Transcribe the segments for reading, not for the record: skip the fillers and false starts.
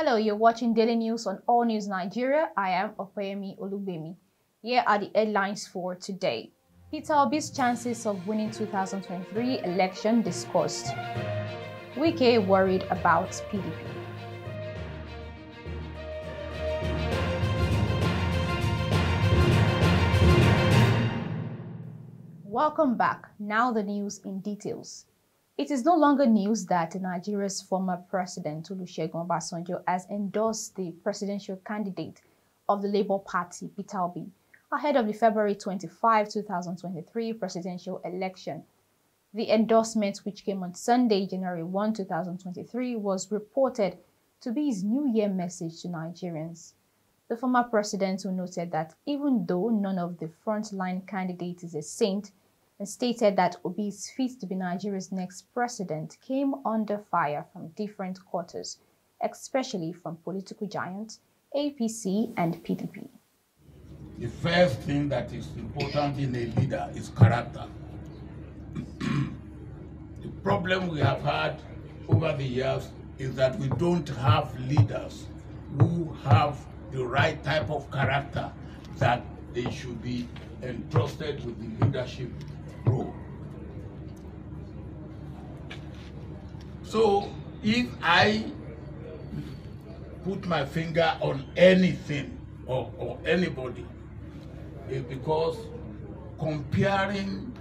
Hello, you're watching Daily News on All News Nigeria. I am Opeyemi Olugbemi. Here are the headlines for today. Peter Obi's chances of winning 2023 election discussed. Wike worried about PDP. Welcome back. Now the news in details. It is no longer news that Nigeria's former president Olusegun Obasanjo has endorsed the presidential candidate of the Labour Party, Peter Obi, ahead of the February 25, 2023 presidential election. The endorsement, which came on Sunday, January 1, 2023, was reported to be his New Year message to Nigerians. The former president, who noted that even though none of the frontline candidates is a saint, and stated that Obi is fit to be Nigeria's next president, came under fire from different quarters, especially from political giants, APC and PDP. The first thing that is important in a leader is character. The problem we have had over the years is that we don't have leaders who have the right type of character that they should be entrusted with the leadership role. So if I put my finger on anything or anybody, it's because comparing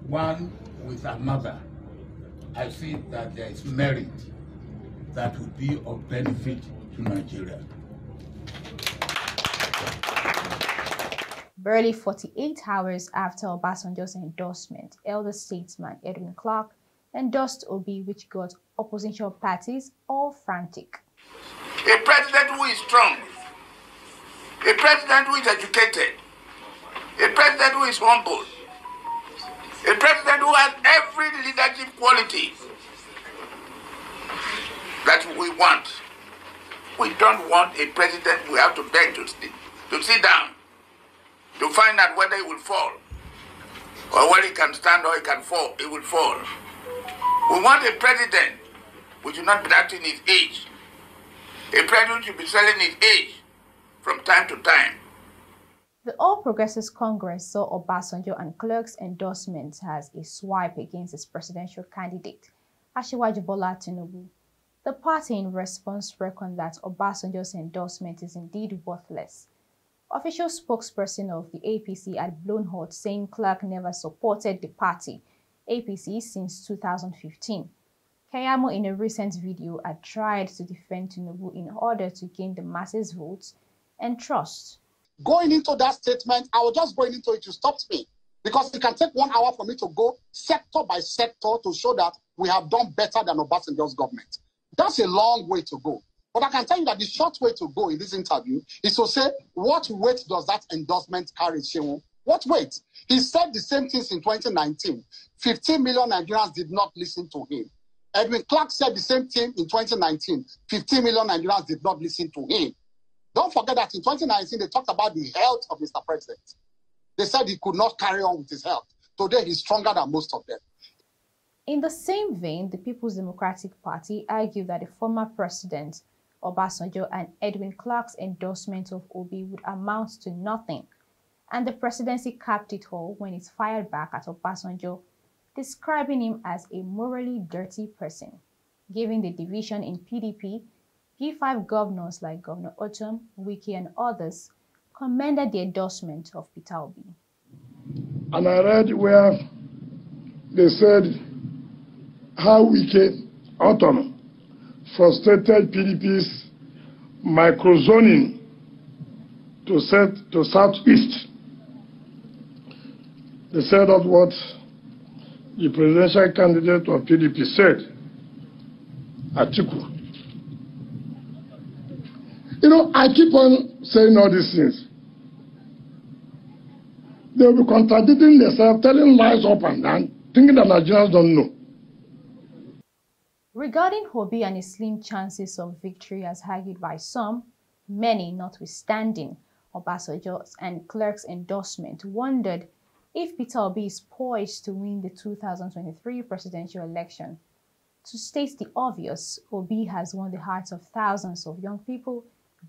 one with another, I see that there is merit that would be of benefit to Nigeria. Barely 48 hours after Obasanjo's endorsement, elder statesman Edwin Clark endorsed Obi, which got opposition parties all frantic. A president who is strong, a president who is educated, a president who is humble, a president who has every leadership quality that we want. We don't want a president we have to beg to sit down, to find out whether he will fall, or whether he can stand or he can fall. He will fall. We want a president who should not be acting his age. A president should be selling his age from time to time. The All Progressives Congress saw Obasanjo and Clark's endorsements as a swipe against its presidential candidate, Asiwaju Bola Tinubu. The party, in response, reckoned that Obasanjo's endorsement is indeed worthless. Official spokesperson of the APC had blown hot, saying Clark never supported the party, APC, since 2015. Keyamo, in a recent video, had tried to defend Tinubu in order to gain the masses' votes and trust. Going into that statement, I was just going into it to stop me, because it can take 1 hour for me to go sector by sector to show that we have done better than Obasanjo's government. That's a long way to go. But I can tell you that the short way to go in this interview is to say, what weight does that endorsement carry, Shehu? What weight? He said the same things in 2019. 15 million Nigerians did not listen to him. Edwin Clark said the same thing in 2019. 15 million Nigerians did not listen to him. Don't forget that in 2019, they talked about the health of Mr. President. They said he could not carry on with his health. Today, he's stronger than most of them. In the same vein, the People's Democratic Party argued that the former president, Obasanjo, and Edwin Clark's endorsement of Obi would amount to nothing, and the presidency capped it all when it fired back at Obasanjo, describing him as a morally dirty person. Given the division in PDP, P5 governors like Governor Otom, Wike, and others commended the endorsement of Peter Obi. And I read where they said how Wike, Otom, frustrated PDP's microzoning to Southeast. They said that what the presidential candidate of PDP said, Atiku. You know, I keep on saying all these things. They will be contradicting themselves, telling lies up and down, thinking that Nigerians don't know. Regarding Obi and his slim chances of victory as argued by some, many, notwithstanding Obasanjo's and Clark's endorsement, wondered if Peter Obi is poised to win the 2023 presidential election. To state the obvious, Obi has won the hearts of thousands of young people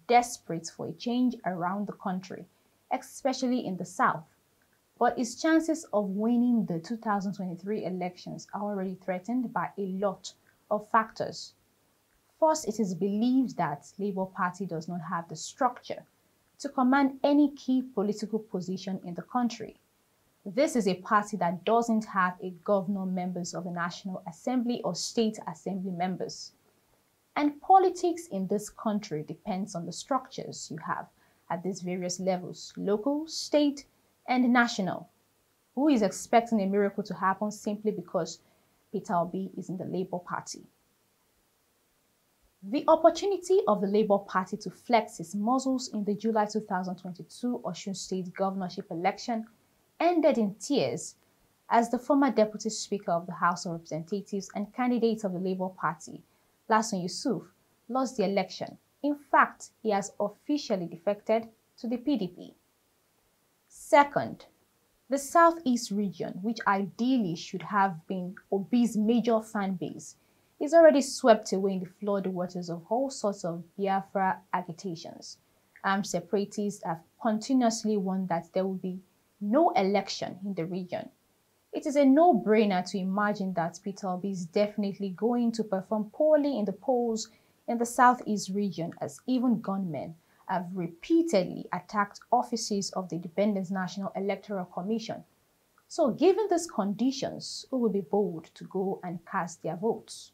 desperate for a change around the country, especially in the South. But his chances of winning the 2023 elections are already threatened by a lot of factors. First, it is believed that Labour Party does not have the structure to command any key political position in the country. This is a party that doesn't have a governor, members of the National Assembly or State Assembly members. And politics in this country depends on the structures you have at these various levels, local, state, and national. Who is expecting a miracle to happen simply because Peter Obi is in the Labour Party? The opportunity of the Labour Party to flex its muscles in the July 2022 Osun State governorship election ended in tears as the former Deputy Speaker of the House of Representatives and candidate of the Labour Party, Lasun Yusuf, lost the election. In fact, he has officially defected to the PDP. Second, the Southeast region, which ideally should have been Obi's major fan base, is already swept away in the flood waters of all sorts of Biafra agitations. Armed separatists have continuously warned that there will be no election in the region. It is a no-brainer to imagine that Peter Obi is definitely going to perform poorly in the polls in the Southeast region, as even gunmen have repeatedly attacked offices of the Independent National Electoral Commission. So given these conditions, who will be bold to go and cast their votes?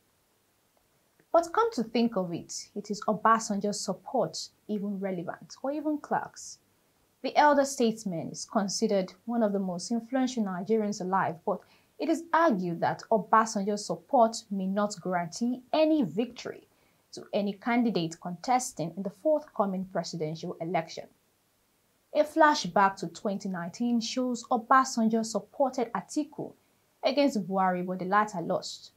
But come to think of it, is Obasanjo's support even relevant or even Clark's? The elder statesman is considered one of the most influential Nigerians alive, but it is argued that Obasanjo's support may not guarantee any victory to any candidate contesting in the forthcoming presidential election. A flashback to 2019 shows Obasanjo supported Atiku against Buhari, but the latter lost.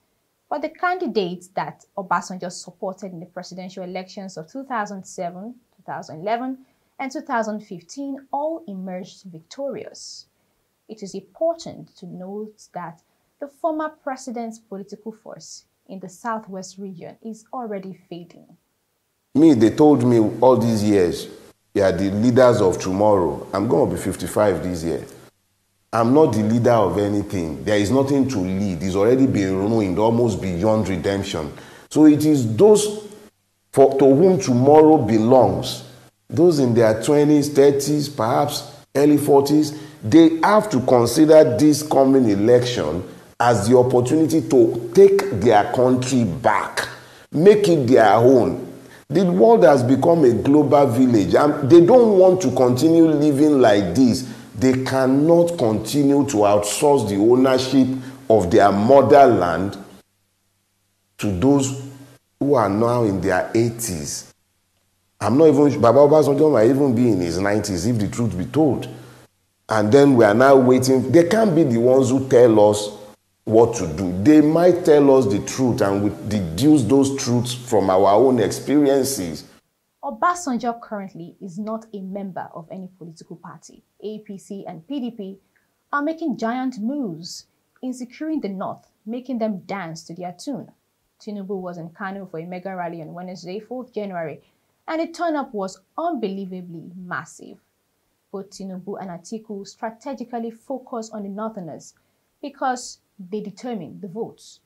But the candidates that Obasanjo supported in the presidential elections of 2007, 2011, and 2015 all emerged victorious. It is important to note that the former president's political force in the Southwest region is already fading. They told me all these years, you are the leaders of tomorrow. I'm going to be 55 this year. I'm not the leader of anything. There is nothing to lead. It's already been ruined, almost beyond redemption. So it is those to whom tomorrow belongs. Those in their 20s, 30s, perhaps early 40s, they have to consider this coming election as the opportunity to take their country back, make it their own. The world has become a global village, and they don't want to continue living like this. They cannot continue to outsource the ownership of their motherland to those who are now in their 80s. I'm not even, Baba Obasanjo might even be in his 90s if the truth be told. And then we are now waiting. They can't be the ones who tell us what to do. They might tell us the truth and we deduce those truths from our own experiences. Obasanjo currently is not a member of any political party. APC and PDP are making giant moves in securing the North, making them dance to their tune. Tinubu was in Kano for a mega rally on Wednesday, 4th January, and the turn-up was unbelievably massive. Both Tinubu and Atiku strategically focus on the Northerners because they determine the votes.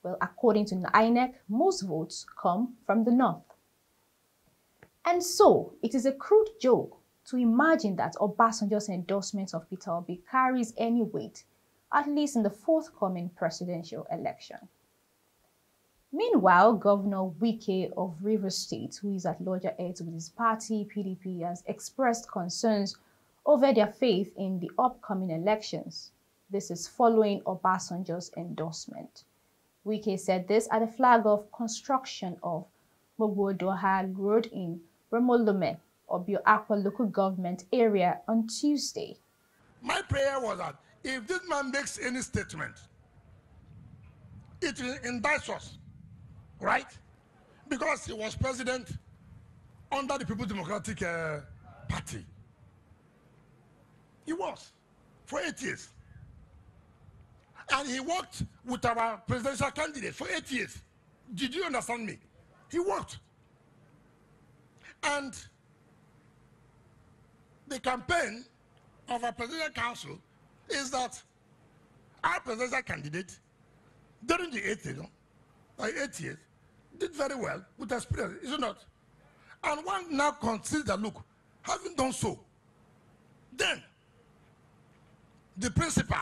Well, according to INEC, most votes come from the North. And so, it is a crude joke to imagine that Obasanjo's endorsement of Peter Obi carries any weight, at least in the forthcoming presidential election. Meanwhile, Governor Wike of Rivers State, who is at loggerheads with his party, PDP, has expressed concerns over their faith in the upcoming elections. This is following Obasanjo's endorsement. Wike said this at the flag-off construction of Mogbodoha Road in Remolome, Obio Akwa local government area on Tuesday. My prayer was that if this man makes any statement, it will indict us, right? Because he was president under the People's Democratic Party. He was for 8 years. And he worked with our presidential candidate for 8 years. Did you understand me? He worked. And the campaign of our presidential council is that our presidential candidate, during the 8 years, did very well with experience, is it not? And one now considers that, look, having done so, then the principal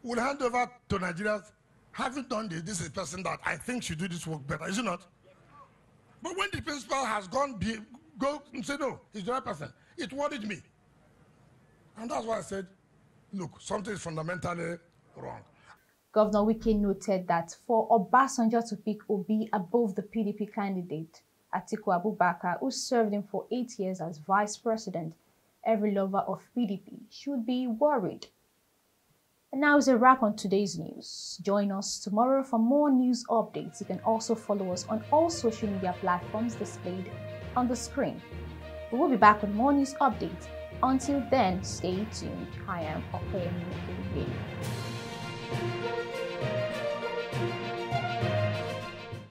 will hand over to Nigerians, having done this, this is a person that I think should do this work better, is it not? But when the principal has go and say, no, he's the right person, it worried me. And that's why I said, look, something is fundamentally wrong. Governor Wike noted that for Obasanjo to pick Obi above the PDP candidate, Atiku Abubakar, who served him for 8 years as vice president, every lover of PDP should be worried. And now is a wrap on today's news. Join us tomorrow for more news updates. You can also follow us on all social media platforms displayed on the screen. We will be back with more news updates. Until then, stay tuned. I am Opeyemi Olugbe.